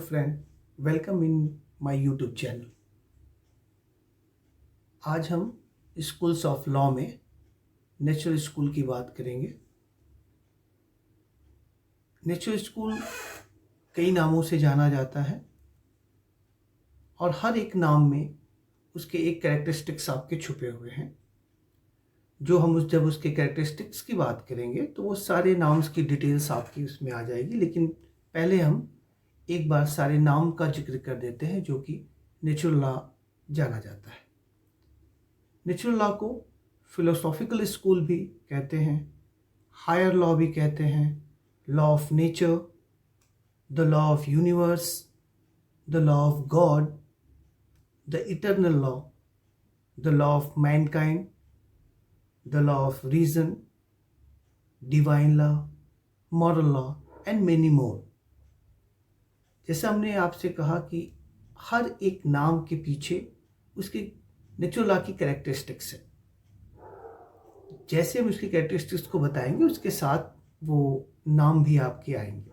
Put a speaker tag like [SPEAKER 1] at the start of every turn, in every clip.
[SPEAKER 1] friend, welcome in my YouTube channel. आज हम schools of law में नेचुरल स्कूल की बात करेंगे। नेचुरल स्कूल कई नामों से जाना जाता है और हर एक नाम में उसके एक कैरेक्टरिस्टिक्स आपके छुपे हुए हैं। जब उसके कैरेक्टरिस्टिक्स की बात करेंगे तो वो सारे नाउन्स की डिटेल्स आपकी उसमें आ जाएगी, लेकिन पहले हम एक बार सारे नाम का जिक्र कर देते हैं जो कि नेचुरल लॉ जाना जाता है। नेचुरल लॉ को फिलोसॉफिकल स्कूल भी कहते हैं, हायर लॉ भी कहते हैं, law of nature, the law of universe, the law of God, the eternal law, the law of mankind, the law of reason, divine law, moral law and many more. जैसा हमने आपसे कहा कि हर एक नाम के पीछे उसकी नेचुरल लॉ की कैरेक्टरिस्टिक्स है। जैसे हम उसकी कैरेक्टरिस्टिक्स को बताएंगे उसके साथ वो नाम भी आपके आएंगे।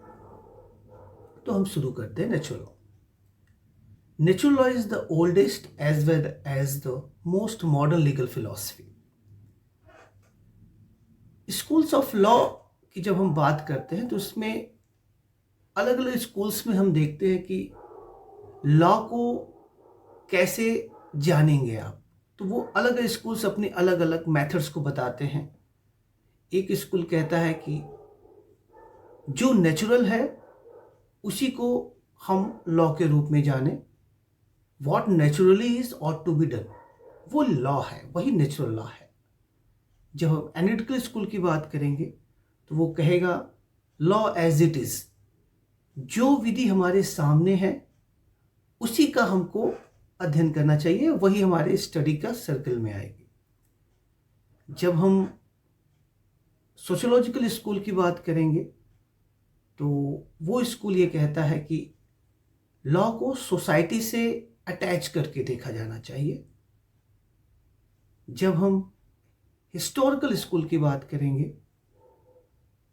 [SPEAKER 1] तो हम शुरू करते हैं natural law. Natural law is the oldest as well as the most modern legal philosophy. Schools of law की जब हम बात करते हैं तो उसमें अलग अलग स्कूल्स में हम देखते हैं कि लॉ को कैसे जानेंगे आप, तो वो अलग अलग स्कूल्स अपने अलग अलग मेथड्स को बताते हैं। एक स्कूल कहता है कि जो नेचुरल है उसी को हम लॉ के रूप में जाने, what naturally is ought to be done, वो लॉ है, वही नेचुरल लॉ है। जब हम एनालिटिकल स्कूल की बात करेंगे तो वो कहेगा लॉ एज इट इज, जो विधि हमारे सामने है उसी का हमको अध्ययन करना चाहिए, वही हमारे स्टडी का सर्कल में आएगी। जब हम सोशियोलॉजिकल स्कूल की बात करेंगे तो वो स्कूल ये कहता है कि लॉ को सोसाइटी से अटैच करके देखा जाना चाहिए। जब हम हिस्टोरिकल स्कूल की बात करेंगे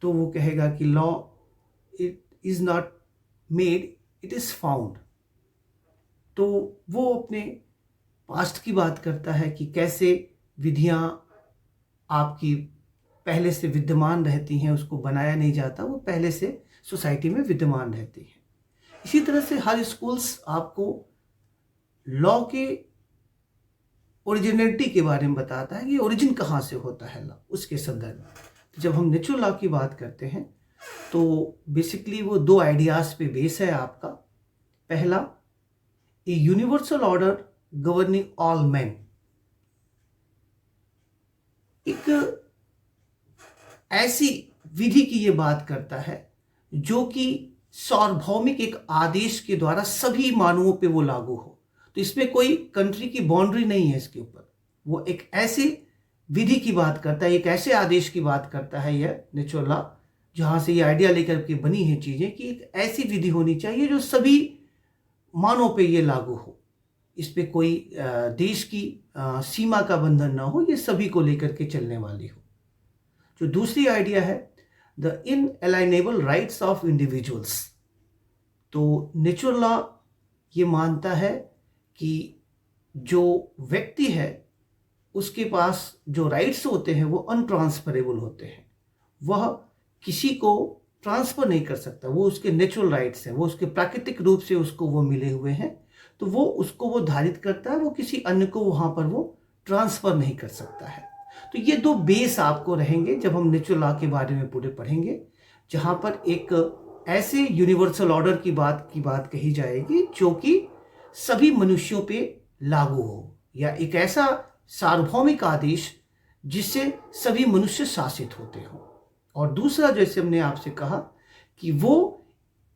[SPEAKER 1] तो वो कहेगा कि law it is not made, it is found. तो वो अपने पास्ट की बात करता है कि कैसे विधियां आपकी पहले से विद्यमान रहती हैं, उसको बनाया नहीं जाता, वो पहले से सोसाइटी में विद्यमान रहती हैं। इसी तरह से हर स्कूल्स आपको लॉ के ओरिजिनलिटी के बारे में बताता है कि ओरिजिन कहाँ से होता है लॉ, उसके संदर्भ में। तो जब हम नेचुरल लॉ की बात करते हैं तो बेसिकली वो दो आइडियाज पे बेस है आपका। पहला, a universal order governing all man. एक ऐसी विधि की ये बात करता है जो कि सार्वभौमिक एक आदेश के द्वारा सभी मानवों पे वो लागू हो। तो इसमें कोई कंट्री की बाउंड्री नहीं है इसके ऊपर। वो एक ऐसी विधि की बात करता है, एक ऐसे आदेश की बात करता है यह नेचुरल लॉ, जहां से ये आइडिया लेकर के बनी है चीजें कि एक ऐसी विधि होनी चाहिए जो सभी मानवों पे ये लागू हो। इस पे कोई देश की सीमा का बंधन ना हो, ये सभी को लेकर के चलने वाली हो। जो दूसरी आइडिया है द इनएलाइनेबल राइट्स ऑफ इंडिविजुअल्स। तो नेचुरल लॉ ये मानता है कि जो व्यक्ति है उसके पास जो राइट्स होते हैं वो अनट्रांसफरेबल होते हैं, वह किसी को ट्रांसफर नहीं कर सकता। वो उसके नेचुरल राइट्स हैं, वो उसके प्राकृतिक रूप से उसको वो मिले हुए हैं, तो वो उसको वो धारित करता है, वो किसी अन्य को वहां पर वो ट्रांसफर नहीं कर सकता है। तो ये दो बेस आपको रहेंगे जब हम नेचुरल लॉ के बारे में पूरे पढ़ेंगे, जहां पर एक ऐसे यूनिवर्सल ऑर्डर की बात कही जाएगी जो कि सभी मनुष्यों पे लागू हो, या एक ऐसा सार्वभौमिक आदेश जिससे सभी मनुष्य शासित होते हो। और दूसरा, जैसे हमने आपसे कहा कि वो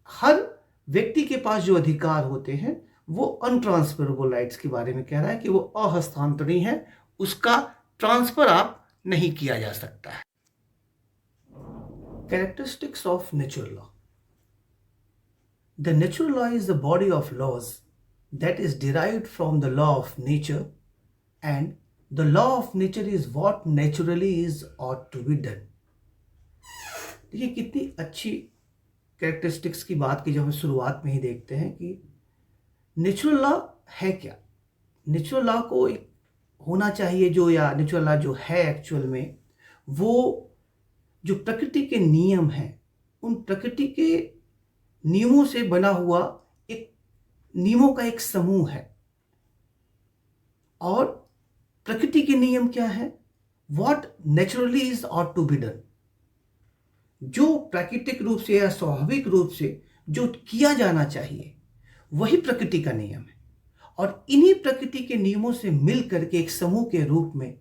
[SPEAKER 1] हर व्यक्ति के पास जो अधिकार होते हैं वो अनट्रांसफरेबल राइट्स के बारे में कह रहा है कि वो अहस्तांतरणीय है, उसका ट्रांसफर आप नहीं किया जा सकता है। Characteristics of natural law. The natural law is the body of laws that is derived from the law of nature, and the law of nature is what naturally is ought to be done. देखिए कितनी अच्छी characteristics की बात की जब हम शुरुआत में ही देखते हैं कि नेचुरल लॉ है क्या। नेचुरल लॉ को एक होना चाहिए जो, या नेचुरल लॉ जो है एक्चुअल में, वो जो प्रकृति के नियम हैं, उन प्रकृति के नियमों से बना हुआ एक नियमों का एक समूह है। और प्रकृति के नियम क्या है? What naturally is ought to be done, जो प्राकृतिक रूप से या स्वाभाविक रूप से जो किया जाना चाहिए वही प्रकृति का नियम है। और इन्हीं प्रकृति के नियमों से मिल करके एक समूह के रूप में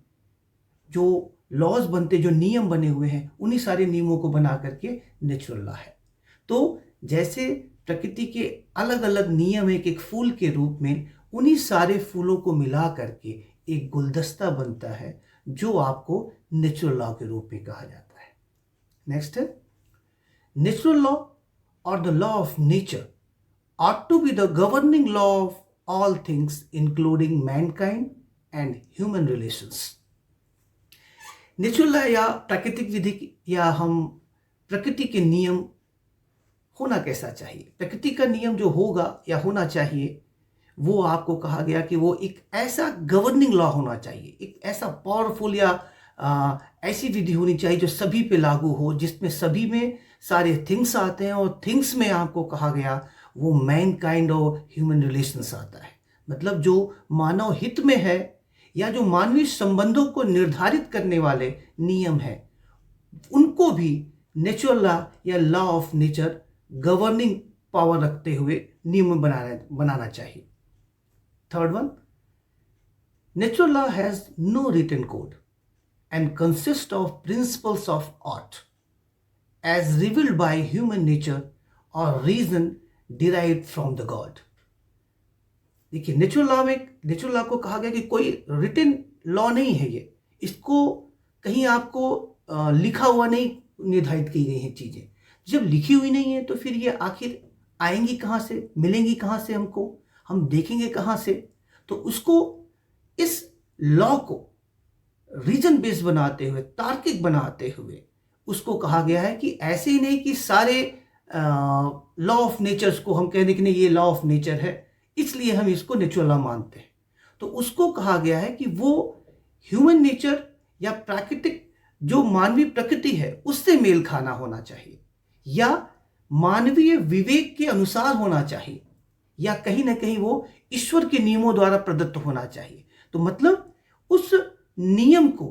[SPEAKER 1] जो लॉज बनते, जो नियम बने हुए हैं, उन्हीं सारे नियमों को बना करके नेचुरल लॉ है। तो जैसे प्रकृति के अलग अलग नियम एक एक फूल के रूप में, उन्हीं सारे फूलों को मिला करके एक गुलदस्ता बनता है जो आपको नेचुरल लॉ के रूप में कहा जाता है। नेक्स्ट है, नेचुरल लॉ और the law of nature ought to be the governing law of all things including mankind and human relations। Natural law या प्राकृतिक विधि या हम प्रकृति के नियम होना कैसा चाहिए, प्रकृति का नियम जो होगा या होना चाहिए, वो आपको कहा गया कि वो एक ऐसा गवर्निंग लॉ होना चाहिए, एक ऐसा पावरफुल या ऐसी विधि होनी चाहिए जो सभी पे लागू हो, जिसमें सभी में सारे थिंग्स आते हैं। और थिंग्स में आपको कहा गया वो मैन काइंड और ह्यूमन रिलेशंस आता है। मतलब जो मानव हित में है या जो मानवीय संबंधों को निर्धारित करने वाले नियम हैं, उनको भी नेचुरल लॉ या law of nature governing power रखते हुए नियम बनाना चाहिए। Third one, natural law has no written code and consist of principles of art as revealed by human nature और reason derived from the God. देखिए, natural law को कहा गया कि कोई रिटन लॉ नहीं है ये, इसको कहीं आपको लिखा हुआ नहीं निर्धारित की गई हैं चीजें। जब लिखी हुई नहीं है तो फिर ये आखिर आएंगी कहाँ से, मिलेंगी कहाँ से, हमको हम देखेंगे कहाँ से? तो उसको, इस लॉ को रीजन बेस्ड बनाते हुए, तार्किक बनाते हुए उसको कहा गया है कि ऐसे ही नहीं कि सारे लॉ ऑफ नेचर्स को हम कह दें कि नहीं ये लॉ ऑफ नेचर है इसलिए हम इसको नेचुरल लॉ मानते हैं। तो उसको कहा गया है कि वो ह्यूमन नेचर या प्राकृतिक जो मानवीय प्रकृति है उससे मेल खाना होना चाहिए, या मानवीय विवेक के अनुसार होना चाहिए, या कहीं ना कहीं वो ईश्वर के नियमों द्वारा प्रदत्त होना चाहिए। तो मतलब उस नियम को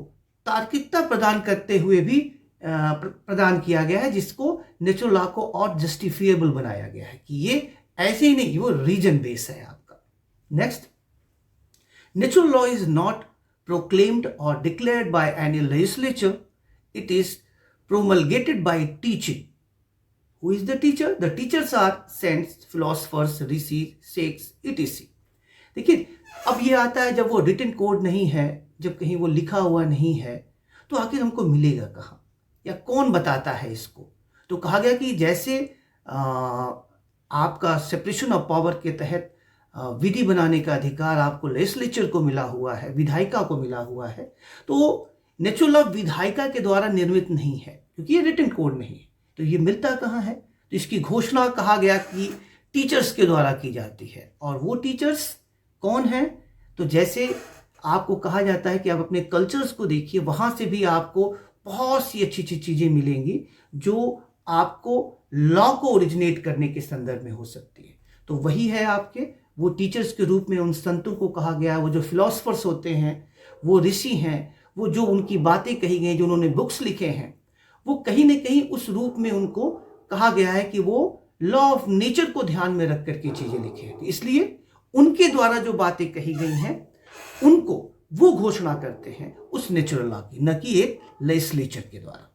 [SPEAKER 1] तार्किकता प्रदान करते हुए भी प्रदान किया गया है, जिसको नेचुरल लॉ को और जस्टिफिएबल बनाया गया है कि ये ऐसे ही नहीं, वो रीजन बेस है आपका। Next, natural law is not proclaimed और declared by any legislature, it is promulgated by teaching. Who is the teacher? The teachers are saints, philosophers, rishi, सेक्स, इटीसी। देखिए, अब ये आता है जब वो रिटन कोड नहीं है, जब कहीं वो लिखा हुआ नहीं है, तो आखिर हमको मिलेगा कहाँ या कौन बताता है इसको? तो कहा गया कि जैसे आपका सेपरेशन ऑफ पावर के तहत विधि बनाने का अधिकार आपको लेजिस्लेचर को मिला हुआ है, विधायिका को मिला हुआ है, तो नेचुरल लॉ विधायिका के द्वारा निर्मित नहीं है क्योंकि ये रिटन कोड नहीं है। तो ये मिलता कहाँ है? तो इसकी घोषणा कहा गया कि टीचर्स के द्वारा की जाती है। और वो टीचर्स कौन है? तो जैसे आपको कहा जाता है कि आप अपने कल्चर्स को देखिए, वहां से भी आपको बहुत सी अच्छी अच्छी चीजें मिलेंगी जो आपको लॉ को ओरिजिनेट करने के संदर्भ में हो सकती है। तो वही है आपके वो टीचर्स के रूप में उन संतों को कहा गया, वो जो फिलोसफर्स होते हैं, वो ऋषि हैं, वो जो उनकी बातें कही गई, जो उन्होंने बुक्स लिखे हैं, वो कहीं ना कहीं उस रूप में उनको कहा गया है कि वो लॉ ऑफ नेचर को ध्यान में रख करके चीजें लिखे। तो इसलिए उनके द्वारा जो बातें कही गई हैं उनको वो घोषणा करते हैं उस नेचुरल लॉ की, न कि एक लेजिस्लेचर के द्वारा।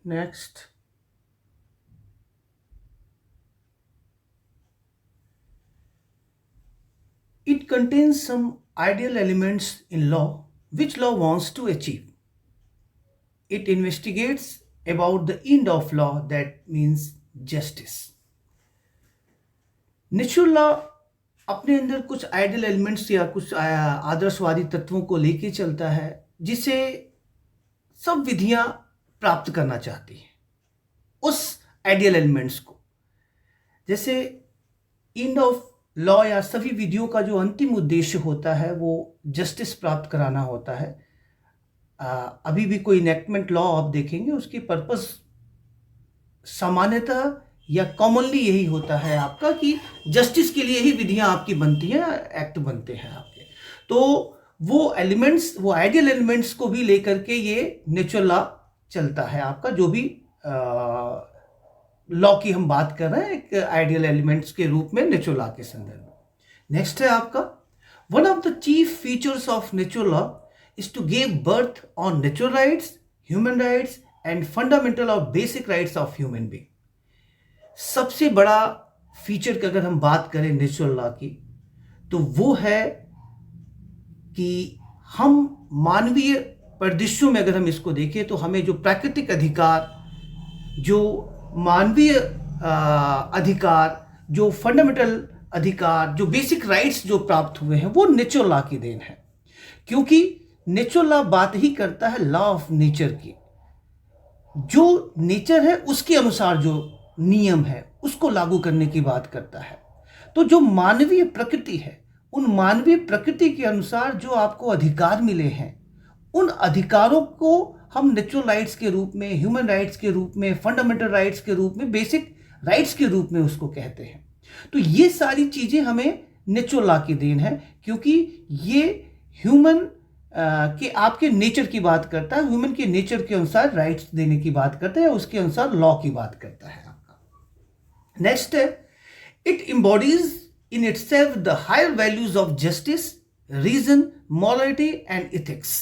[SPEAKER 1] Next, it contains some ideal elements in law which law wants to achieve. It investigates about the end of law, that means justice. Natural law अपने अंदर कुछ आइडियल एलिमेंट्स या कुछ आदर्शवादी तत्वों को लेके चलता है जिसे सब विधियां प्राप्त करना चाहती हैं। उस आइडियल एलिमेंट्स को। जैसे एंड ऑफ लॉ या सभी विधियों का जो अंतिम उद्देश्य होता है वो जस्टिस प्राप्त कराना होता है। अभी भी कोई इनेक्टमेंट लॉ आप देखेंगे, उसकी पर्पस सामान्यतः या कॉमनली यही होता है आपका कि जस्टिस के लिए ही विधियां आपकी बनती हैं, एक्ट बनते हैं आपके। तो वो एलिमेंट्स, वो आइडियल एलिमेंट्स को भी लेकर के ये नेचुरल लॉ चलता है आपका। जो भी लॉ की हम बात कर रहे हैं एक आइडियल एलिमेंट्स के रूप में नेचुरल लॉ के संदर्भ में। नेक्स्ट है आपका, one of the chief features of natural law is to give birth on natural rights, human rights and fundamental और basic rights of human being. सबसे बड़ा फीचर की अगर हम बात करें नेचुरल लॉ की, तो वो है कि हम मानवीय परिदृश्यों में अगर हम इसको देखें तो हमें जो प्राकृतिक अधिकार, जो मानवीय अधिकार, जो फंडामेंटल अधिकार, जो बेसिक राइट्स जो प्राप्त हुए हैं वो नेचुरल लॉ की देन है। क्योंकि नेचुरल लॉ बात ही करता है लॉ ऑफ नेचर की। जो नेचर है उसके अनुसार जो नियम है उसको लागू करने की बात करता है। तो जो मानवीय प्रकृति है, उन मानवीय प्रकृति के अनुसार जो आपको अधिकार मिले हैं, उन अधिकारों को हम नेचुरल राइट्स के रूप में, ह्यूमन राइट्स के रूप में, फंडामेंटल राइट्स के रूप में, बेसिक राइट्स के रूप में उसको कहते हैं। तो ये सारी चीजें हमें नेचुरल लॉ की देन है, क्योंकि ये ह्यूमन के आपके नेचर की बात करता है, ह्यूमन के नेचर के अनुसार राइट्स देने की बात करता है, उसके अनुसार लॉ की बात करता है आपका। नेक्स्ट है, it embodies in itself the higher values of justice, reason, morality and ethics.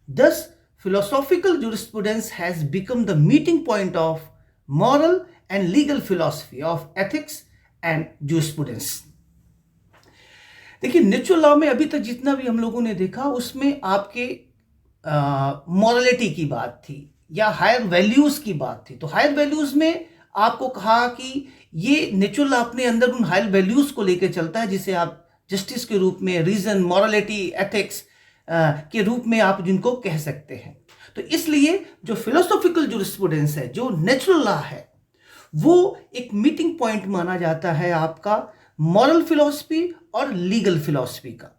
[SPEAKER 1] Thus, philosophical jurisprudence has become the meeting point of moral and legal philosophy of ethics and jurisprudence. देखिए, natural law में अभी तक जितना भी हम लोगों ने देखा उसमें आपके मॉरलिटी की बात थी या हायर वैल्यूज की बात थी। तो हायर वैल्यूज में आपको कहा कि ये नेचुरल लॉ अपने अंदर उन हायर वैल्यूज को लेकर चलता है, जिसे आप जस्टिस के रूप में, रीजन, मॉरलिटी, एथिक्स के रूप में आप जिनको कह सकते हैं। तो इसलिए जो फिलोसॉफिकल जुरिस्प्रूडेंस है, जो नेचुरल लॉ है, वो एक मीटिंग पॉइंट माना जाता है आपका मॉरल फिलॉसफी और लीगल फिलॉसफी का।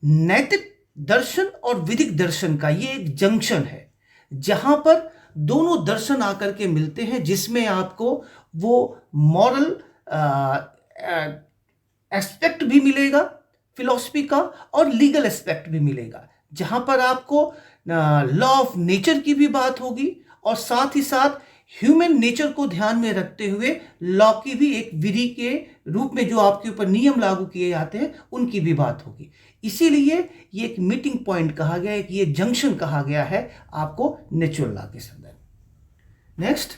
[SPEAKER 1] नैतिक दर्शन और विधिक दर्शन का ये एक जंक्शन है, जहां पर दोनों दर्शन आकर के मिलते हैं, जिसमें आपको वो मॉरल एस्पेक्ट भी मिलेगा फिलॉसफी का और लीगल एस्पेक्ट भी मिलेगा, जहां पर आपको लॉ ऑफ नेचर की भी बात होगी और साथ ही साथ ह्यूमन नेचर को ध्यान में रखते हुए लॉ की भी एक विधि के रूप में जो आपके ऊपर नियम लागू किए जाते हैं उनकी भी बात होगी। इसीलिए ये एक मीटिंग पॉइंट कहा गया है, कि ये जंक्शन कहा गया है आपको नेचुरल लॉ के संदर्भ। Next,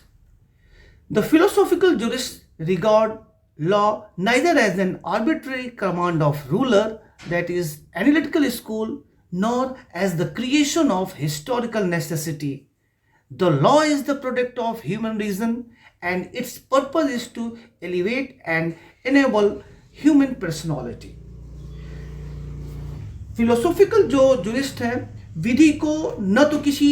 [SPEAKER 1] the philosophical jurists regard law neither as an arbitrary command of ruler, that is analytical school, nor as the creation of historical necessity. The law is the product of human reason and its purpose is to elevate and enable human personality. Philosophical जो jurist है, विधि को न तो किसी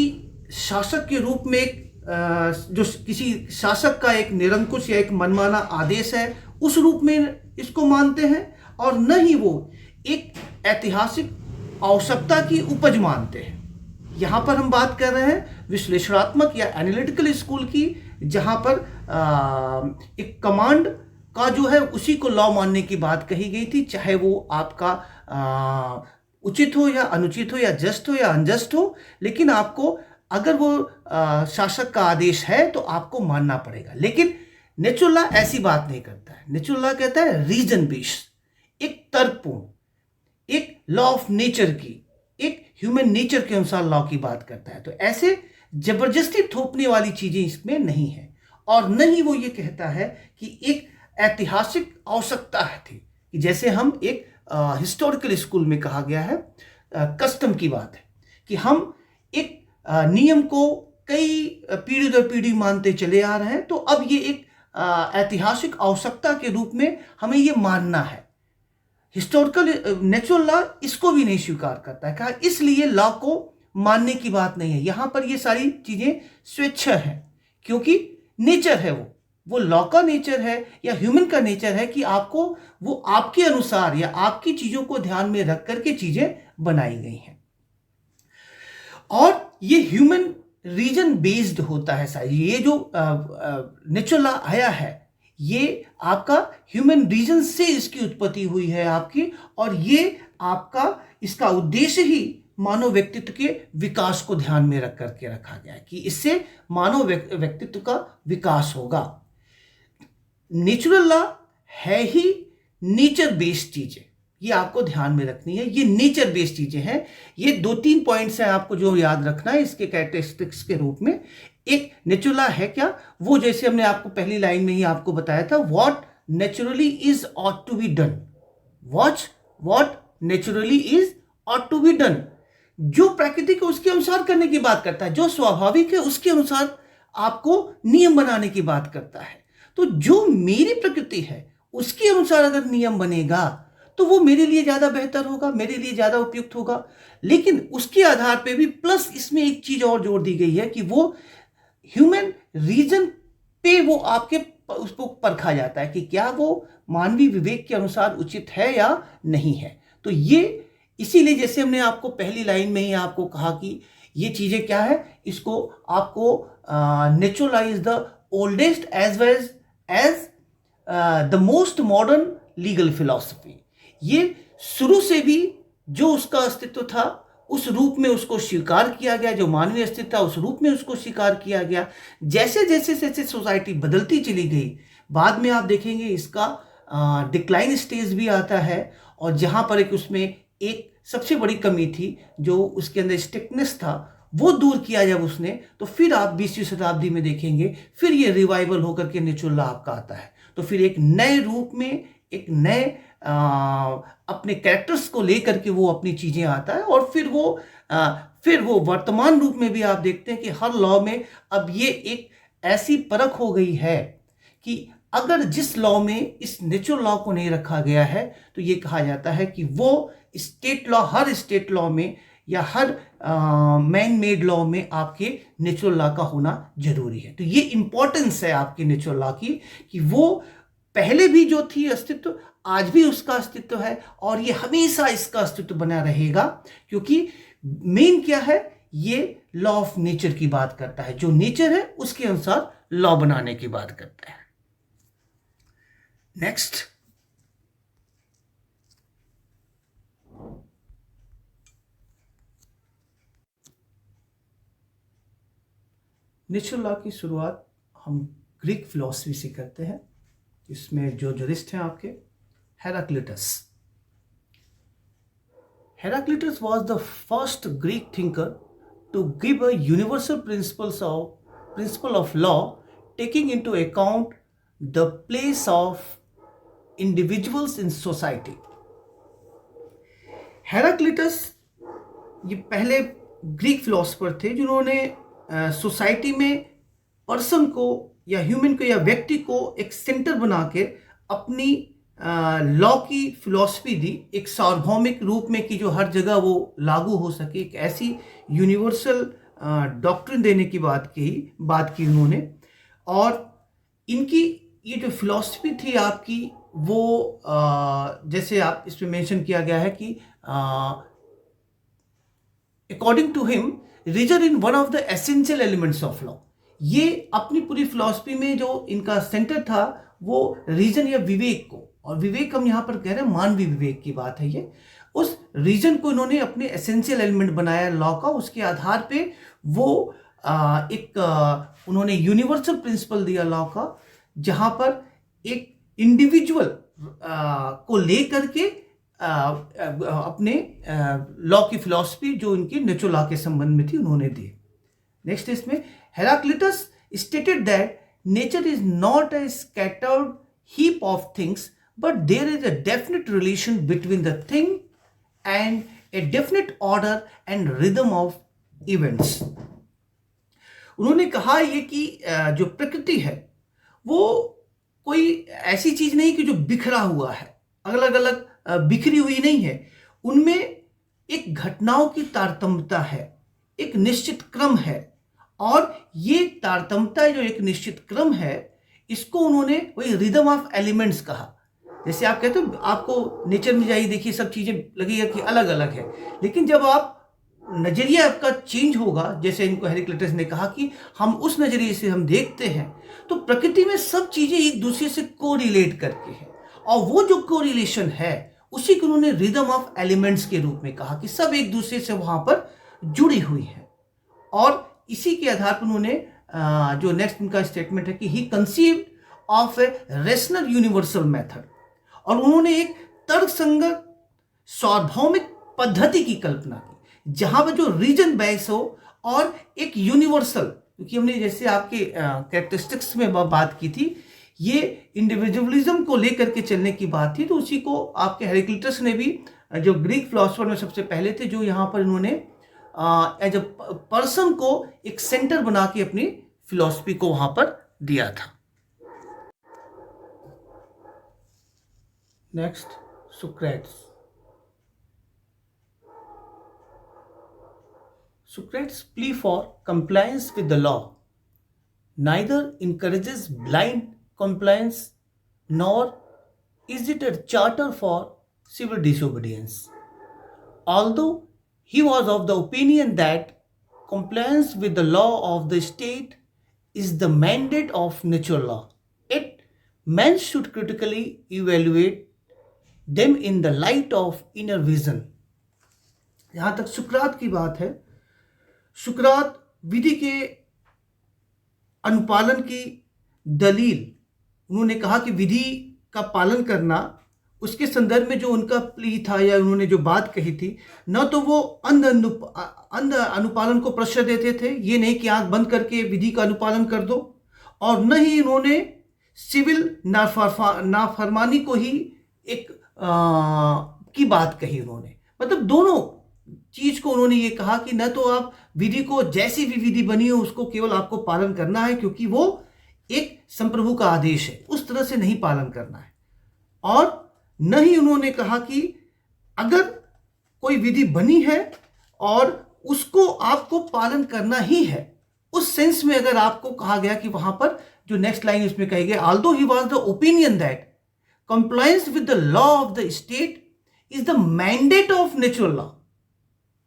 [SPEAKER 1] शासक के रूप में जो किसी शासक का एक निरंकुश या एक मनमाना आदेश है उस रूप में इसको मानते हैं, और न ही वो एक ऐतिहासिक आवश्यकता की उपज मानते हैं। यहाँ पर हम बात कर रहे हैं विश्लेषणात्मक या एनालिटिकल स्कूल की, जहाँ पर एक कमांड का जो है उसी को लॉ मानने की बात कही गई थी, चाहे वो आपका उचित हो या अनुचित हो या जस्ट हो या अनजस्ट हो, लेकिन आपको अगर वो शासक का आदेश है तो आपको मानना पड़ेगा। लेकिन नेचुरल लॉ ऐसी बात नहीं करता है। नेचुरल लॉ कहता है रीजन बेस्ड, एक तर्कपूर्ण, एक लॉ ऑफ नेचर की, एक ह्यूमन नेचर के अनुसार लॉ की बात करता है। तो ऐसे जबरदस्ती थोपने वाली चीजें इसमें नहीं है, और न ही वो ये कहता है कि एक ऐतिहासिक आवश्यकता थी, कि जैसे हम एक हिस्टोरिकल स्कूल में कहा गया है, कस्टम की बात है कि हम एक नियम को कई पीढ़ी दर पीढ़ी मानते चले आ रहे हैं, तो अब ये एक ऐतिहासिक आवश्यकता के रूप में हमें ये मानना है। हिस्टोरिकल नेचुरल लॉ इसको भी नहीं स्वीकार करता है, कहा इसलिए लॉ को मानने की बात नहीं है। यहां पर ये सारी चीजें स्वेच्छा है, क्योंकि नेचर है, वो लॉ का नेचर है या ह्यूमन का नेचर है कि आपको वो आपके अनुसार या आपकी चीजों को ध्यान में रख करके चीजें बनाई गई हैं। और ये ह्यूमन रीजन बेस्ड होता है साइज। ये जो नेचुरल लॉ आया है ये आपका ह्यूमन रीजन से इसकी उत्पत्ति हुई है आपकी, और ये आपका इसका उद्देश्य ही मानव व्यक्तित्व के विकास को ध्यान में रख करके रखा गया है कि इससे मानव व्यक्तित्व का विकास होगा। नेचुरल लॉ है ही नेचर बेस्ड चीजें, ये आपको ध्यान में रखनी है। ये नेचर बेस्ड चीजें हैं। ये 2-3 पॉइंट्स हैं आपको जो याद रखना है इसके कैरेक्टरिस्टिक्स के रूप में। एक नेचुरल लॉ है क्या, वो जैसे हमने आपको पहली लाइन में ही आपको बताया था, what naturally is ought to be done. What naturally is ought to be done, जो प्राकृतिक है उसके अनुसार करने की बात करता है, जो स्वाभाविक है उसके अनुसार आपको नियम बनाने की बात करता है। तो जो मेरी प्रकृति है उसके अनुसार अगर नियम बनेगा तो वो मेरे लिए ज्यादा बेहतर होगा, मेरे लिए ज्यादा उपयुक्त होगा। लेकिन उसके आधार पे भी प्लस इसमें एक चीज और जोड़ दी गई है कि वो ह्यूमन रीजन पे वो आपके उसको परखा जाता है कि क्या वो मानवीय विवेक के अनुसार उचित है या नहीं है। तो ये इसीलिए जैसे हमने आपको पहली लाइन में ही आपको कहा कि ये चीजें क्या है, इसको आपको natural is the oldest as well as the most modern legal philosophy. ये शुरू से भी जो उसका अस्तित्व था उस रूप में उसको स्वीकार किया गया, जो मानवीय अस्तित्व था उस रूप में उसको स्वीकार किया गया। जैसे जैसे जैसे सोसाइटी बदलती चली गई, बाद में आप देखेंगे इसका डिक्लाइन स्टेज भी आता है, और जहां पर एक उसमें एक सबसे बड़ी कमी थी जो उसके अंदर स्ट्रिक्टनेस था वो दूर किया जब उसने, तो फिर आप 20वीं शताब्दी में देखेंगे फिर ये रिवाइवल होकर के नेचुरल लॉ आपका आता है। तो फिर एक नए रूप में एक नए अपने कैरेक्टर्स को लेकर के वो अपनी चीजें आता है, और फिर वो वर्तमान रूप में भी आप देखते हैं कि हर लॉ में अब ये एक ऐसी परख हो गई है कि अगर जिस लॉ में इस नेचुरल लॉ को नहीं रखा गया है तो ये कहा जाता है कि वो स्टेट लॉ, हर स्टेट लॉ में या हर मैन मेड लॉ में आपके नेचुरल लॉ का होना जरूरी है। तो ये इंपॉर्टेंस है आपकी नेचुरल लॉ की कि वो पहले भी जो थी अस्तित्व, आज भी उसका अस्तित्व है, और ये हमेशा इसका अस्तित्व बना रहेगा, क्योंकि मेन क्या है, ये लॉ ऑफ नेचर की बात करता है। जो नेचर है उसके अनुसार लॉ बनाने की बात करता है। नेक्स्ट, नेचुरल लॉ की शुरुआत हम ग्रीक फिलॉसफी से करते हैं। इसमें जो जरिस्ट हैं आपके Heraclitus. Heraclitus was the first Greek thinker to give a universal principle of law, taking into account the place of individuals in society. Heraclitus ये पहले ग्रीक फिलोसोफर थे जिन्होंने सोसाइटी में पर्सन को या ह्यूमन को या व्यक्ति को एक सेंटर बना के अपनी लॉ की फिलॉसफी दी, एक सार्वभौमिक रूप में कि जो हर जगह वो लागू हो सके, एक ऐसी यूनिवर्सल डॉक्ट्रिन देने की बात की उन्होंने। और इनकी ये जो फिलॉसफी थी आपकी वो जैसे आप इसमें मेंशन किया गया है कि according to him reason in one of the essential elements of law. ये अपनी पूरी फिलॉसफी में जो इनका सेंटर था वो रीजन या विवेक को, और विवेक हम यहाँ पर कह रहे हैं मानवीय विवेक की बात है, ये उस रीजन को इन्होंने अपने एसेंशियल एलिमेंट बनाया लॉ का। उसके आधार पे वो उन्होंने यूनिवर्सल प्रिंसिपल दिया लॉ का, जहां पर एक इंडिविजुअल को लेकर के अपने लॉ की फिलॉसफी जो इनकी नेचुरल लॉ के संबंध में थी उन्होंने दी। नेक्स्ट इसमें Heraclitus stated that nature is not a scattered heap of things, but there is a definite relation between the thing and a definite order and rhythm of events. उन्होंने कहा ये कि जो प्रकृति है वो कोई ऐसी चीज नहीं कि जो बिखरा हुआ है, अलग अलग बिखरी हुई नहीं है, उनमें एक घटनाओं की तारतम्यता है, एक निश्चित क्रम है, और ये तारतम्यता जो एक निश्चित क्रम है, इसको उन्होंने वही रिदम ऑफ एलिमेंट्स कहा। जैसे आप कहते हो, आपको नेचर में जाइए, देखिए सब चीजें लगेगा कि अलग अलग है, लेकिन जब आप नजरिया आपका चेंज होगा, जैसे इनको हेराक्लिटस ने कहा कि हम उस नजरिए से हम देखते हैं, तो प्रकृति में सब चीजें एक दूसरे से कोरिलेट करके है, और वो जो कोरिलेशन है उसी को उन्होंने रिदम ऑफ एलिमेंट्स के रूप में कहा कि सब एक दूसरे से वहां पर जुड़ी हुई है। और इसी के आधार पर उन्होंने जो नेक्स्ट इनका स्टेटमेंट है कि he conceived of a rational universal method, और उन्होंने एक तर्कसंगत सार्वभौमिक पद्धति की कल्पना की जहां पर जो रीजन बेस हो और एक यूनिवर्सल, क्योंकि हमने जैसे आपके कैरेक्टरिस्टिक्स में बात की थी, ये इंडिविजुअलिज्म को लेकर के चलने की बात थी, तो उसी को आपके हेराक्लिटस ने भी, जो ग्रीक फिलोसोफर में सबसे पहले थे, जो यहाँ पर इन्होंने एज अ पर्सन को एक सेंटर बना के अपनी फिलॉसफी को वहां पर दिया था। Next, सुक्रेट्स। Socrates' plea for compliance with the law neither encourages blind compliance nor is it a charter for civil disobedience. Although he was of the opinion that compliance with the law of the state is the mandate of natural law, yet man should critically evaluate them in the light of inner vision. यहां तक सुकरात की बात है। सुकरात विधि के अनुपालन की दलील, उन्होंने कहा कि विधि का पालन करना, उसके संदर्भ में जो उनका प्ली था या उन्होंने जो बात कही थी, न तो वो अंध अनुपालन को प्रश्रय देते थे, ये नहीं कि आंख बंद करके विधि का अनुपालन कर दो, और न ही उन्होंने सिविल नाफरमानी को ही एक की बात कही। उन्होंने मतलब दोनों चीज को उन्होंने ये कहा कि न तो आप विधि को, जैसी भी विधि बनी हो उसको केवल आपको पालन करना है क्योंकि वो एक संप्रभु का आदेश है, उस तरह से नहीं पालन करना है, और न ही उन्होंने कहा कि अगर कोई विधि बनी है और उसको आपको पालन करना ही है, उस सेंस में अगर आपको कहा गया कि वहां पर जो नेक्स्ट लाइन उसमें कही गई, although he was the opinion that compliance with the law of the state is the mandate of natural law,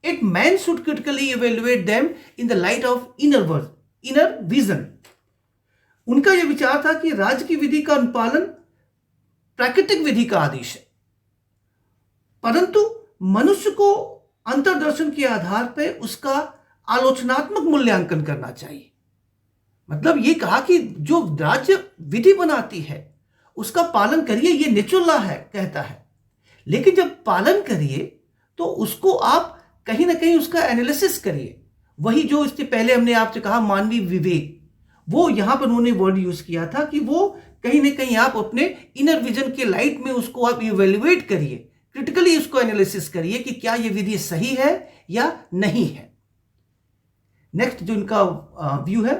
[SPEAKER 1] It man should critically evaluate them in the light of inner vision. उनका यह विचार था कि राज्य की विधि का अनुपालन प्राकृतिक विधि का आदेश है, परंतु मनुष्य को अंतर्दर्शन के आधार पर उसका आलोचनात्मक मूल्यांकन करना चाहिए। मतलब ये कहा कि जो राज्य विधि बनाती है उसका पालन करिए, ये नेचुरल लॉ है कहता है, लेकिन जब पालन करिए तो उसको आप कहीं ना कहीं उसका एनालिसिस करिए। वही जो इससे पहले हमने आपसे कहा मानवीय विवेक, वो यहां पर उन्होंने वर्ड यूज किया था कि वो कहीं ना कहीं आप अपने इनर विजन के लाइट में उसको आप इवेल्युएट करिए, क्रिटिकली उसको एनालिसिस करिए कि क्या ये विधि सही है या नहीं है। नेक्स्ट जो इनका व्यू है,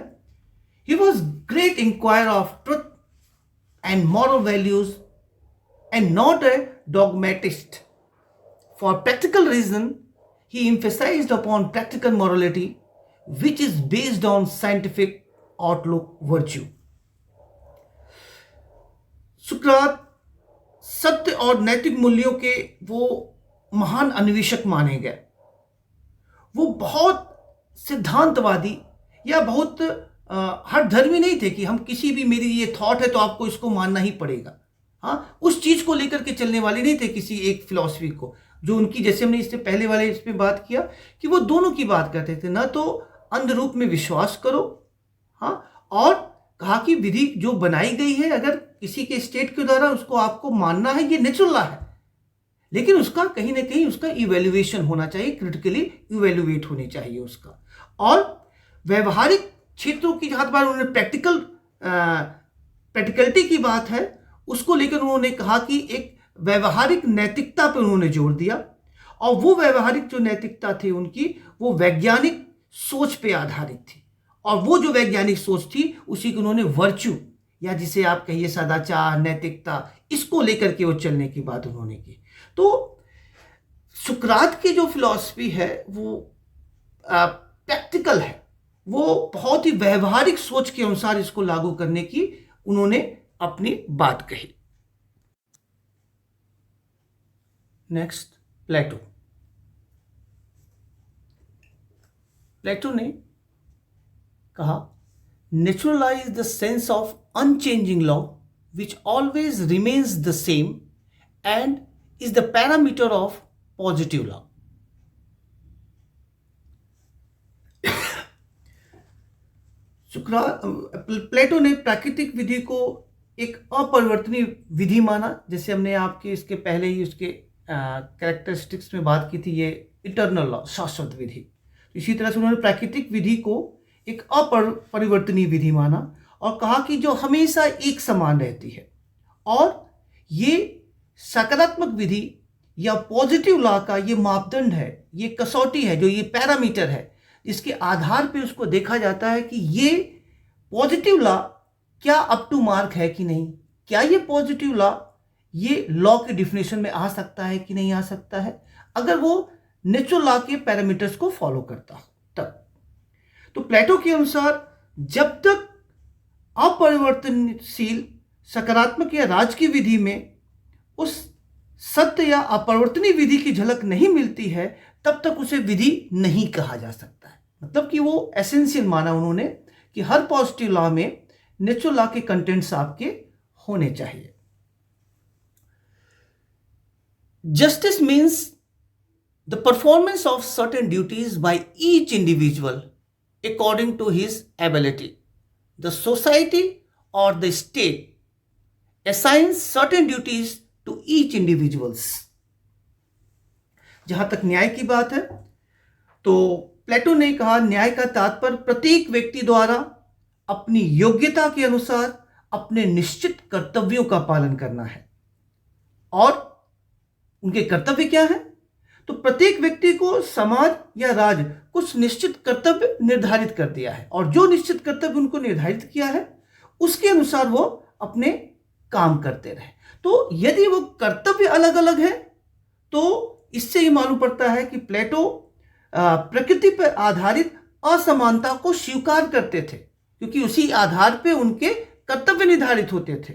[SPEAKER 1] he was great inquire of truth and moral values and not a dogmatist. For practical reason he emphasized upon practical morality which is based on scientific outlook virtue. सुकरात सत्य और नैतिक मूल्यों के वो महान अन्वेषक माने गए। वो बहुत सिद्धांतवादी या बहुत हर धर्मी नहीं थे कि हम किसी भी, मेरी ये थॉट है तो आपको इसको मानना ही पड़ेगा, हाँ, उस चीज को लेकर के चलने वाले नहीं थे किसी एक फिलॉसफी को। जो उनकी, जैसे हमने इससे पहले वाले इसमें बात किया कि वो दोनों की बात करते थे, ना तो अंध रूप में विश्वास करो, हाँ, और कहा कि विधि जो बनाई गई है अगर किसी के स्टेट के द्वारा उसको आपको मानना है, ये नेचुरल है, लेकिन उसका कहीं ना कहीं उसका इवेल्युएशन होना चाहिए, क्रिटिकली इवेल्युएट होनी चाहिए उसका। और व्यवहारिक क्षेत्रों की जहां पर उन्होंने प्रैक्टिकलिटी की बात है, उसको लेकर उन्होंने कहा कि एक व्यवहारिक नैतिकता पर उन्होंने जोर दिया, और वो व्यवहारिक जो नैतिकता थी उनकी, वो वैज्ञानिक सोच पे आधारित थी, और वो जो वैज्ञानिक सोच थी उसी को उन्होंने वर्च्यू या जिसे आप कहिए सदाचार, नैतिकता, इसको लेकर के वो चलने की बात उन्होंने की। तो सुकरात की जो फिलॉसफी है वो प्रैक्टिकल है, वो बहुत ही व्यवहारिक सोच के अनुसार इसको लागू करने की उन्होंने अपनी बात कही। नेक्स्ट, प्लेटो। प्लेटो ने कहा, naturalize the sense of unchanging law which always remains the same and is the parameter of positive law. Plato ने प्राकृतिक विधि को एक अपरिवर्तनीय विधि माना, जैसे हमने आपके इसके पहले ही उसके कैरेक्टरिस्टिक्स में बात की थी, ये इटर्नल लॉ, शाश्वत विधि। इसी तरह से उन्होंने प्राकृतिक विधि को एक अपरिवर्तनीय विधि माना और कहा कि जो हमेशा एक समान रहती है, और ये सकारात्मक विधि या पॉजिटिव लॉ का ये मापदंड है, ये कसौटी है, जो ये पैरामीटर है, इसके आधार पे उसको देखा जाता है कि ये पॉजिटिव लॉ क्या अप टू मार्क है कि नहीं, क्या ये पॉजिटिव लॉ ये लॉ के डिफिनेशन में आ सकता है कि नहीं आ सकता है, अगर वो नेचुरल लॉ के पैरामीटर्स को फॉलो करता हो तब। तो प्लेटो के अनुसार जब तक अपरिवर्तनशील सकारात्मक या राज की विधि में उस सत्य या अपरिवर्तनीय विधि की झलक नहीं मिलती है, तब तक उसे विधि नहीं कहा जा सकता है। मतलब कि वो एसेंशियल माना उन्होंने कि हर पॉजिटिव लॉ में नेचुरल लॉ के कंटेंट्स आपके होने चाहिए। Justice means the performance of certain duties by each individual according to his ability. The society or the state assigns certain duties to each individuals. जहां तक न्याय की बात है, तो प्लेटो ने कहा न्याय का तात्पर्य प्रत्येक व्यक्ति द्वारा अपनी योग्यता के अनुसार अपने निश्चित कर्तव्यों का पालन करना है। और उनके कर्तव्य क्या है? तो प्रत्येक व्यक्ति को समाज या राज्य कुछ निश्चित कर्तव्य निर्धारित कर दिया है, और जो निश्चित कर्तव्य उनको निर्धारित किया है उसके अनुसार वो अपने काम करते रहे। तो यदि वो कर्तव्य अलग अलग है, तो इससे ही मालूम पड़ता है कि प्लेटो प्रकृति पर आधारित असमानता को स्वीकार करते थे, क्योंकि उसी आधार पे उनके कर्तव्य निर्धारित होते थे।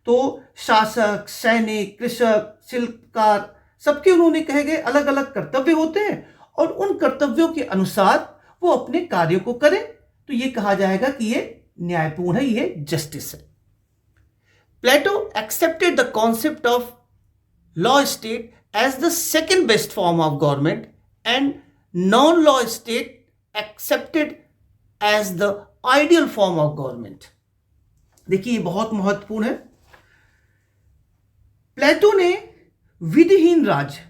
[SPEAKER 1] तो शासक, सैनिक, कृषक, शिल्पकार, सबके उन्होंने कहे गए अलग अलग कर्तव्य होते हैं, और उन कर्तव्यों के अनुसार वो अपने कार्यों को करें, तो ये कहा जाएगा कि ये न्यायपूर्ण है, ये जस्टिस है। Plato accepted the concept of law state as the second best form of government and non law state accepted as the ideal form of government. देखिए ये बहुत महत्वपूर्ण है। प्लेटो ने विधिहीन राज्य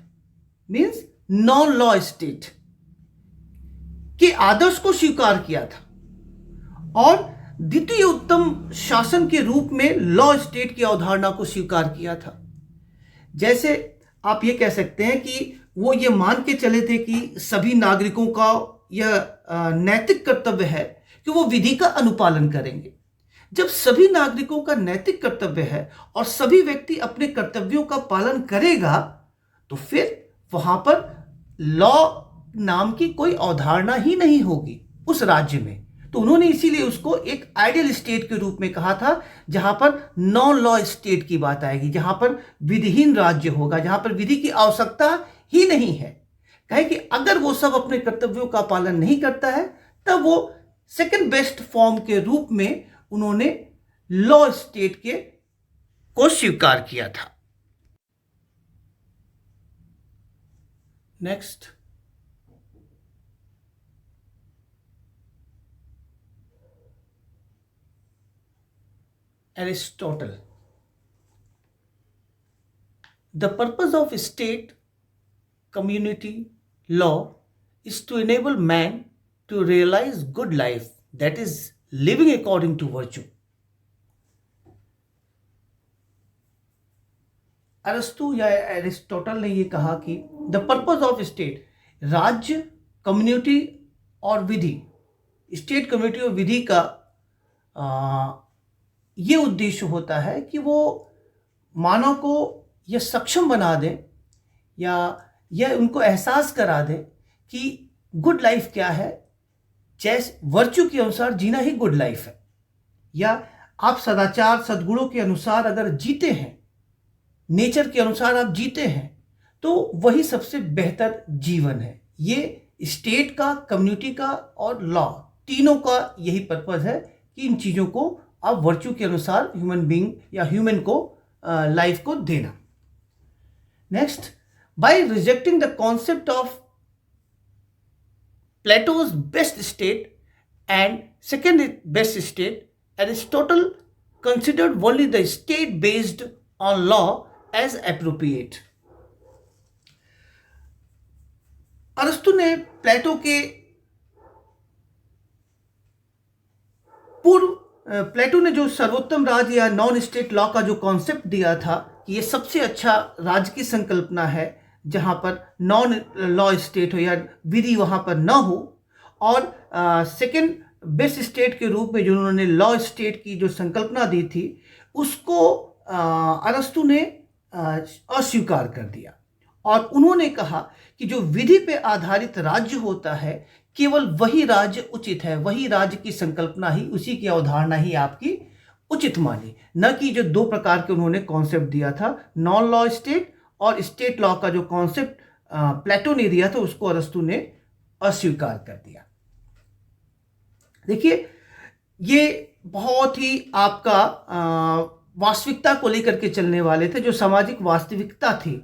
[SPEAKER 1] मीन्स नॉन लॉ स्टेट के आदर्श को स्वीकार किया था, और द्वितीय उत्तम शासन के रूप में लॉ स्टेट की अवधारणा को स्वीकार किया था। जैसे आप ये कह सकते हैं कि वो ये मान के चले थे कि सभी नागरिकों का यह नैतिक कर्तव्य है कि वो विधि का अनुपालन करेंगे। जब सभी नागरिकों का नैतिक कर्तव्य है और सभी व्यक्ति अपने कर्तव्यों का पालन करेगा, तो फिर वहां पर लॉ नाम की कोई अवधारणा ही नहीं होगी उस राज्य में। तो उन्होंने इसीलिए उसको एक आइडियल स्टेट के रूप में कहा था, जहां पर नॉन लॉ स्टेट की बात आएगी, जहां पर विधिहीन राज्य होगा, जहां पर विधि की आवश्यकता ही नहीं है। कहे कि अगर वो सब अपने कर्तव्यों का पालन नहीं करता है, तब वो सेकंड बेस्ट फॉर्म के रूप में उन्होंने लॉ स्टेट के को स्वीकार किया था। Next, Aristotle. The purpose of state community law is to enable man to realize good life, that is living according to virtue. अरस्तु या एरिस्टोटल ने ये कहा कि द पर्पस ऑफ स्टेट, राज्य, कम्युनिटी और विधि, स्टेट, कम्युनिटी और विधि का ये उद्देश्य होता है कि वो मानव को यह सक्षम बना दे या यह उनको एहसास करा दे कि गुड लाइफ क्या है, जैसे वर्च्यू के अनुसार जीना ही गुड लाइफ है, या आप सदाचार सद्गुणों के अनुसार अगर जीते हैं, नेचर के अनुसार आप जीते हैं, तो वही सबसे बेहतर जीवन है। ये स्टेट का, कम्युनिटी का और लॉ तीनों का यही पर्पज है कि इन चीज़ों को आप वर्च्यू के अनुसार ह्यूमन बीइंग या ह्यूमन को लाइफ को देना। Next, by rejecting the concept of Plato's best state and second best state, Aristotle considered only the state based on law as appropriate. अरस्तु ने प्लेटो के प्लेटो ने जो सर्वोत्तम राज्य या नॉन स्टेट लॉ का जो कॉन्सेप्ट दिया था कि ये सबसे अच्छा राज्य की संकल्पना है जहां पर नॉन लॉ स्टेट हो या विधि वहां पर न हो, और सेकेंड बेस्ट स्टेट के रूप में जो उन्होंने लॉ स्टेट की जो संकल्पना दी थी उसको अरस्तु ने अस्वीकार कर दिया, और उन्होंने कहा कि जो विधि पे आधारित राज्य होता है केवल वही राज्य उचित है, वही राज्य की संकल्पना ही, उसी की अवधारणा ही आपकी उचित मानी, न कि जो दो प्रकार के उन्होंने कॉन्सेप्ट दिया था, नॉन लॉ स्टेट और स्टेट लॉ का जो कॉन्सेप्ट प्लेटो ने दिया था उसको अरस्तु ने अस्वीकार कर दिया। देखिए, ये बहुत ही आपका वास्तविकता को लेकर के चलने वाले थे, जो सामाजिक वास्तविकता थी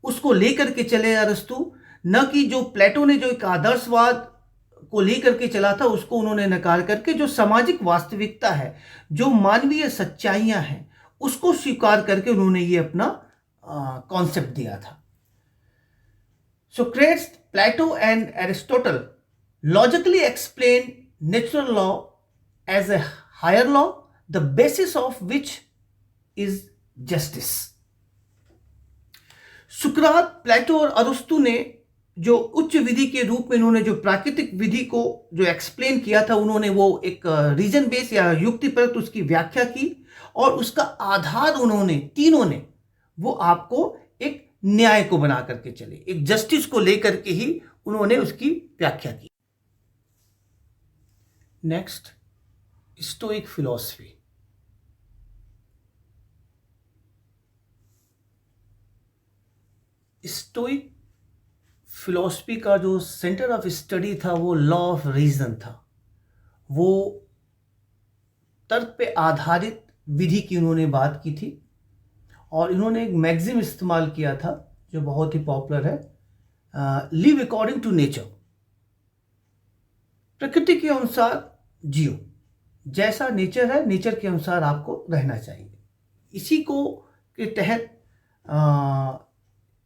[SPEAKER 1] उसको लेकर के चले अरस्तु, न कि जो प्लेटो ने जो एक आदर्शवाद को लेकर के चला था उसको उन्होंने नकार करके जो सामाजिक वास्तविकता है, जो मानवीय सच्चाइयां हैं, उसको स्वीकार करके उन्होंने ये अपना कॉन्सेप्ट दिया था। Socrates, Plato and Aristotle logically explained natural law as a higher law, the basis of which is justice. सुकरात, प्लेटो और अरस्तु ने जो उच्च विधि के रूप में उन्होंने जो प्राकृतिक विधि को जो एक्सप्लेन किया था, उन्होंने वो एक रीजन बेस या युक्तिपरक उसकी व्याख्या की, और उसका आधार उन्होंने तीनों ने वो आपको एक न्याय को बना करके चले, एक जस्टिस को लेकर के ही उन्होंने उसकी व्याख्या की। Next, stoic philosophy. Stoic philosophy का जो सेंटर ऑफ स्टडी था वो लॉ ऑफ रीजन था। वो तर्क पे आधारित विधि की उन्होंने बात की थी, और इन्होंने एक मैगजिम इस्तेमाल किया था जो बहुत ही पॉपुलर है, लिव अकॉर्डिंग टू नेचर, प्रकृति के अनुसार जियो, जैसा नेचर है नेचर के अनुसार आपको रहना चाहिए। इसी को के तहत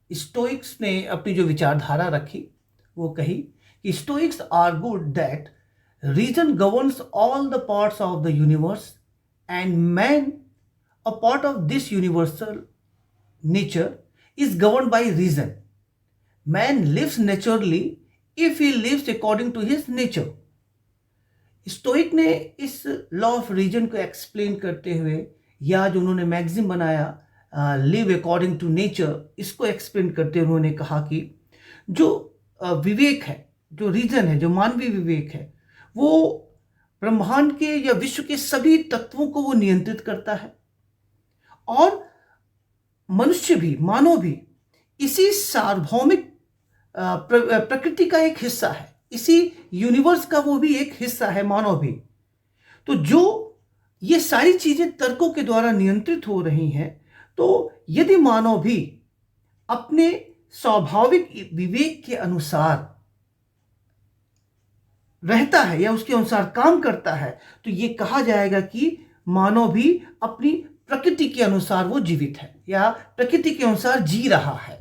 [SPEAKER 1] स्टोइक्स ने अपनी जो विचारधारा रखी वो कही कि Stoics argued that reason governs all the parts of the universe and man, a part of this universal nature, is governed by reason. Man lives naturally if he lives according to his nature. Stoic ने इस law of reason को explain करते हुए, या जो उन्होंने magazine बनाया live according to nature, इसको एक्सप्लेन करते हुए उन्होंने कहा कि जो विवेक है, जो रीजन है, जो मानवीय विवेक है, वो ब्रह्मांड के या विश्व के सभी तत्वों को वो नियंत्रित करता है, और मनुष्य भी, मानव भी इसी सार्वभौमिक प्रकृति का एक हिस्सा है, इसी यूनिवर्स का वो भी एक हिस्सा है, मानव भी। तो जो ये सारी चीजें तर्कों के द्वारा नियंत्रित हो रही हैं, तो यदि मानव भी अपने स्वाभाविक विवेक के अनुसार रहता है या उसके अनुसार काम करता है, तो ये कहा जाएगा कि मानव भी अपनी प्रकृति के अनुसार वो जीवित है या प्रकृति के अनुसार जी रहा है।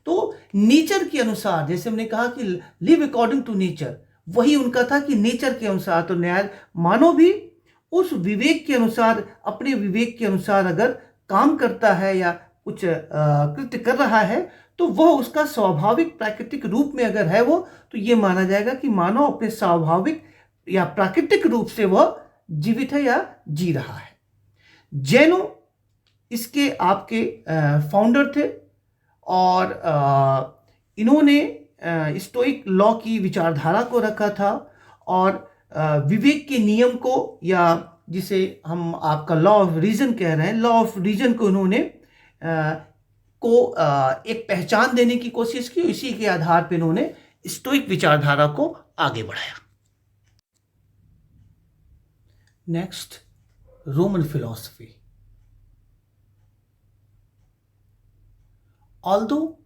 [SPEAKER 1] तो नेचर के अनुसार, जैसे हमने कहा कि लिव अकॉर्डिंग टू नेचर, वही उनका था कि नेचर के अनुसार, तो न्याय मानव भी उस विवेक के अनुसार, अपने विवेक के अनुसार अगर काम करता है या कुछ कृत्य कर रहा है, तो वह उसका स्वाभाविक प्राकृतिक रूप में अगर है वो, तो ये माना जाएगा कि मानव अपने स्वाभाविक या प्राकृतिक रूप से वह जीवित है या जी रहा है। जैनो इसके आपके फाउंडर थे, और इन्होंने स्टोइक लॉ की विचारधारा को रखा था, और विवेक के नियम को, या जिसे हम आपका लॉ ऑफ रीजन कह रहे हैं, लॉ ऑफ रीजन को उन्होंने एक पहचान देने की कोशिश की। इसी के आधार पर इन्होंने स्टोइक विचारधारा को आगे बढ़ाया। Next, Roman philosophy. Although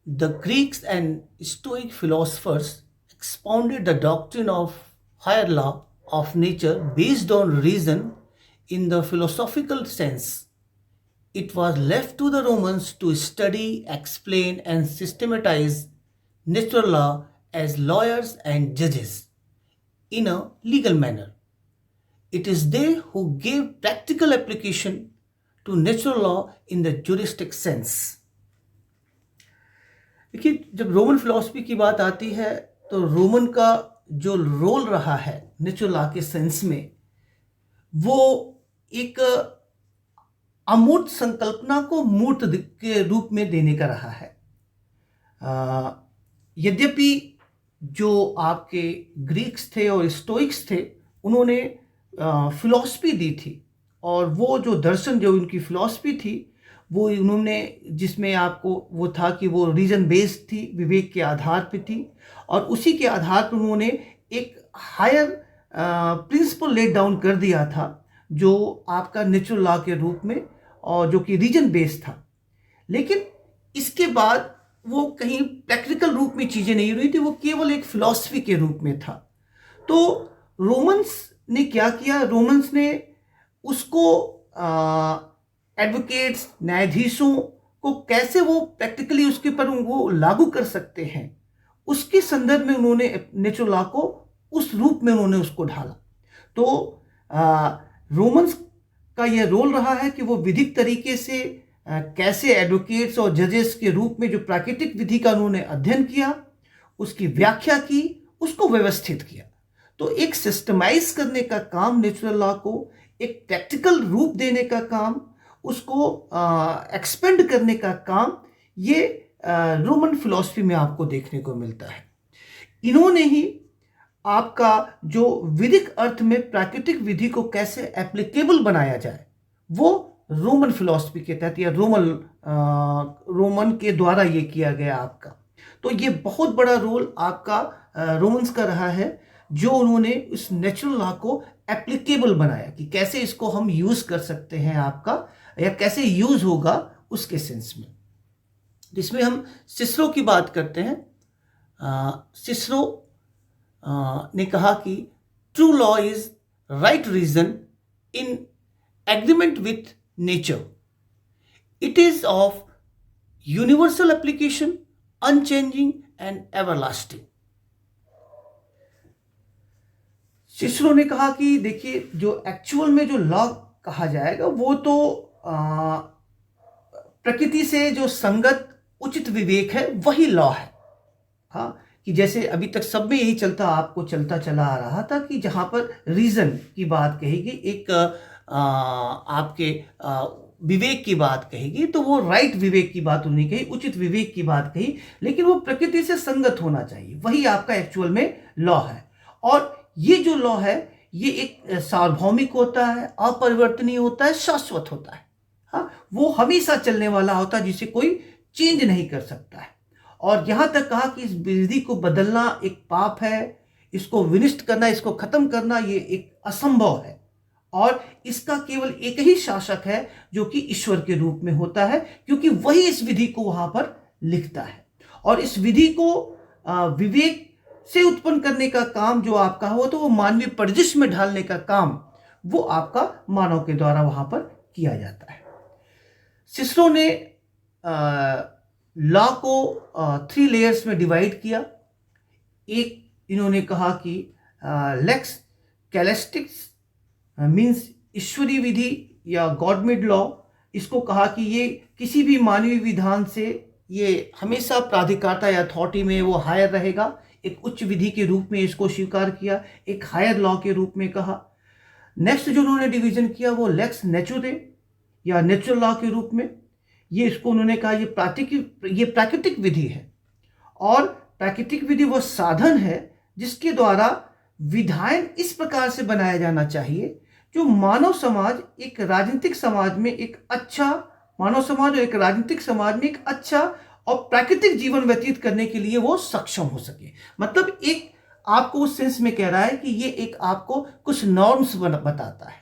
[SPEAKER 1] the Greeks and Stoic philosophers expounded the doctrine of higher law of nature based on reason in the philosophical sense, it was left to the Romans to study, explain, and systematize natural law as lawyers and judges in a legal manner. It is they who gave practical application to natural law in the juristic sense. देखिए, जब Roman philosophy की बात आती है तो Roman का जो role रहा है नेचुरल लॉ के सेंस में, वो एक अमूर्त संकल्पना को मूर्त के रूप में देने का रहा है। यद्यपि जो आपके ग्रीक्स थे और स्टोइक्स थे, उन्होंने फिलॉसफी दी थी, और वो जो दर्शन, जो उनकी फिलॉसफी थी, वो उन्होंने, जिसमें आपको वो था कि वो रीजन बेस्ड थी, विवेक के आधार पे थी, और उसी के आधार पर उन्होंने एक हायर प्रिंसिपल लेट डाउन कर दिया था, जो आपका नेचुरल लॉ के रूप में, और जो कि रीजन बेस्ड था। लेकिन इसके बाद वो कहीं प्रैक्टिकल रूप में चीज़ें नहीं रही थी, वो केवल एक फिलॉसफी के रूप में था। तो रोमन्स ने क्या किया, रोमन्स ने उसको एडवोकेट्स, न्यायाधीशों को कैसे वो प्रैक्टिकली उसके पर वो लागू कर सकते हैं, उसके संदर्भ में उन्होंने नेचुरल लॉ को उस रूप में उन्होंने उसको ढाला। तो रोमन्स का यह रोल रहा है कि वो विधिक तरीके से कैसे एडवोकेट्स और जजेस के रूप में जो प्राकृतिक विधि का उन्होंने अध्ययन किया, उसकी व्याख्या की, उसको व्यवस्थित किया। तो एक सिस्टमाइज करने का काम नेचुरल लॉ को, एक प्रैक्टिकल रूप देने का काम, उसको एक्सपेंड करने का काम, ये रोमन फिलॉसफी में आपको देखने को मिलता है। इन्होंने ही आपका जो विधिक अर्थ में प्राकृतिक विधि को कैसे एप्लीकेबल बनाया जाए, वो रोमन फिलॉसफी के तहत या रोमन के द्वारा ये किया गया आपका। तो ये बहुत बड़ा रोल आपका रोमन्स का रहा है, जो उन्होंने इस नेचुरल लॉ को एप्लीकेबल बनाया कि कैसे इसको हम यूज कर सकते हैं आपका, या कैसे यूज होगा उसके सेंस में। जिसमें हम सिसरो की बात करते हैं। सिसरो ने कहा कि true law is right reason in agreement with nature, it is of universal application, unchanging and everlasting. Cicero ने कहा कि देखिए, जो एक्चुअल में जो लॉ कहा जाएगा, वो तो प्रकृति से जो संगत उचित विवेक है, वही लॉ है। हाँ, कि जैसे अभी तक सब में यही आपको चलता चला आ रहा था कि जहाँ पर रीजन की बात कहेगी, एक आपके विवेक की बात कहेगी, तो वो राइट विवेक की बात उन्होंने कही, उचित विवेक की बात कही, लेकिन वो प्रकृति से संगत होना चाहिए, वही आपका एक्चुअल में लॉ है। और ये जो लॉ है, ये एक सार्वभौमिक होता है, अपरिवर्तनीय होता है, शाश्वत होता है। हाँ, वो हमेशा चलने वाला होता है, जिसे कोई चेंज नहीं कर सकता है। और यहां तक कहा कि इस विधि को बदलना एक पाप है, इसको विनिष्ट करना, इसको खत्म करना, ये एक असंभव है, और इसका केवल एक ही शासक है, जो कि ईश्वर के रूप में होता है, क्योंकि वही इस विधि को वहां पर लिखता है। और इस विधि को विवेक से उत्पन्न करने का काम जो आपका हो, तो वो मानवीय परिदृश्य में ढालने का काम वो आपका मानव के द्वारा वहां पर किया जाता है। सिसरो ने लॉ को 3 लेयर्स में डिवाइड किया। एक इन्होंने कहा कि लेक्स कैलेस्टिक्स मीन्स ईश्वरीय विधि या गॉड मेड लॉ। इसको कहा कि ये किसी भी मानवीय विधान से ये हमेशा प्राधिकारता या अथॉरिटी में वो हायर रहेगा, एक उच्च विधि के रूप में इसको स्वीकार किया, एक हायर लॉ के रूप में कहा। नेक्स्ट जो उन्होंने डिवीजन किया वो लेक्स नेचुरे या नेचुरल लॉ के रूप में, ये इसको उन्होंने कहा ये प्राकृतिक विधि है, और प्राकृतिक विधि वो साधन है जिसके द्वारा विधायन इस प्रकार से बनाया जाना चाहिए जो मानव समाज एक राजनीतिक समाज में एक अच्छा मानव समाज और एक राजनीतिक समाज में एक अच्छा और प्राकृतिक जीवन व्यतीत करने के लिए वो सक्षम हो सके। मतलब एक आपको उस सेंस में कह रहा है कि ये एक आपको कुछ नॉर्म्स बताता है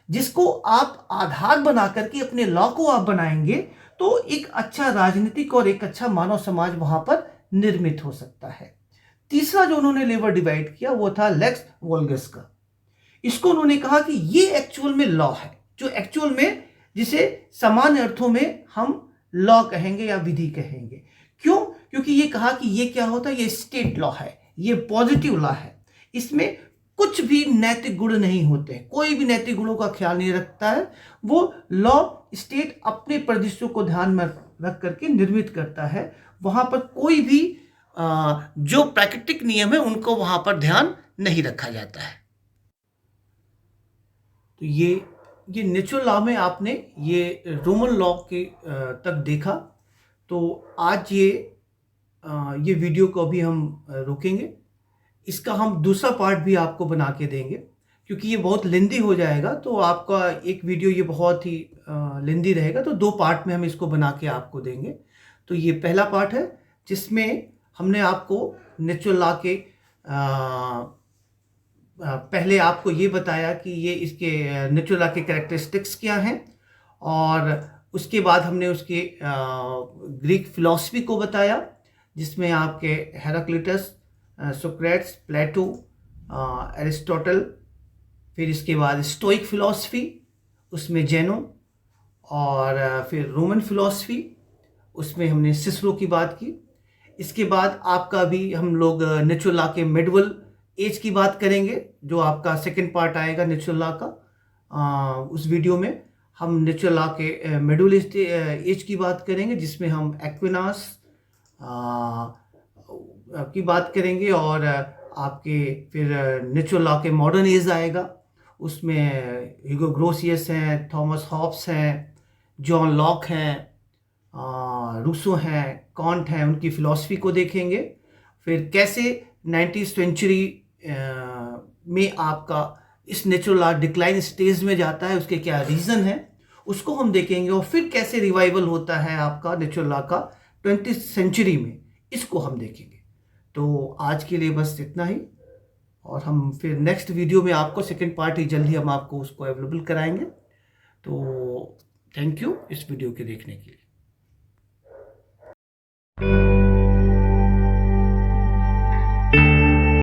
[SPEAKER 1] जिसको आप आधार बना करके अपने लॉ को आप बनाएंगे तो एक अच्छा राजनीतिक और एक अच्छा मानव समाज वहां पर निर्मित हो सकता है। तीसरा जो उन्होंने लेबर डिवाइड किया वो था लेक्स वोल्गस का। इसको उन्होंने कहा कि ये एक्चुअल में लॉ है, जो एक्चुअल में जिसे सामान्य अर्थों में हम लॉ कहेंगे या विधि कहेंगे। क्यों? क्योंकि ये कहा कि ये क्या होता है, ये स्टेट लॉ है, ये पॉजिटिव लॉ है, इसमें कुछ भी नैतिक गुण नहीं होते, कोई भी नैतिक गुणों का ख्याल नहीं रखता है। वो लॉ स्टेट अपने परिदृश्यों को ध्यान में रख करके निर्मित करता है। वहां पर कोई भी जो प्राकृतिक नियम है उनको वहां पर ध्यान नहीं रखा जाता है। तो ये नेचुरल लॉ में आपने ये रोमन लॉ के तक देखा। तो आज ये वीडियो को अभी हम रोकेंगे। इसका हम दूसरा पार्ट भी आपको बना के देंगे क्योंकि ये बहुत लेंदी हो जाएगा। तो आपका एक वीडियो ये बहुत ही लेंदी रहेगा, तो 2 पार्ट में हम इसको बना के आपको देंगे। तो ये पहला पार्ट है जिसमें हमने आपको नेचुरल लॉ के पहले आपको ये बताया कि ये इसके नेचुरल लॉ के कैरेक्टरिस्टिक्स क्या हैं, और उसके बाद हमने उसके ग्रीक फिलॉसफी को बताया जिसमें आपके हेराक्लिटस, सोक्रेट्स, प्लेटो, एरिस्टोटल, फिर इसके बाद स्टोइक फिलॉसफी, उसमें जेनो, और फिर रोमन फिलॉसफी, उसमें हमने सिसरो की बात की। इसके बाद आपका भी हम लोग नेचुरल लॉ के मेडिवल एज की बात करेंगे, जो आपका सेकंड पार्ट आएगा नेचुरल लॉ का। उस वीडियो में हम नेचुरल लॉ के मिडिल एज की बात करेंगे जिसमें हम एक्विनास की बात करेंगे, और आपके फिर नेचुरल लॉ के मॉडर्न एज आएगा, उसमें ह्यूगो ग्रोसियस हैं, थॉमस हॉब्स हैं, जॉन लॉक हैं, रूसो हैं, कॉन्ट हैं, उनकी फिलॉसफी को देखेंगे। फिर कैसे 19वीं सेंचुरी में आपका इस नेचुरल लॉ डिक्लाइन स्टेज में जाता है, उसके क्या रीज़न है उसको हम देखेंगे, और फिर कैसे रिवाइवल होता है आपका नेचुरल लॉ का 20वीं सेंचुरी में, इसको हम देखेंगे। तो आज के लिए बस इतना ही, और हम फिर नेक्स्ट वीडियो में आपको सेकंड पार्ट ही जल्दी हम आपको उसको अवेलेबल कराएंगे। तो थैंक यू इस वीडियो के देखने के लिए।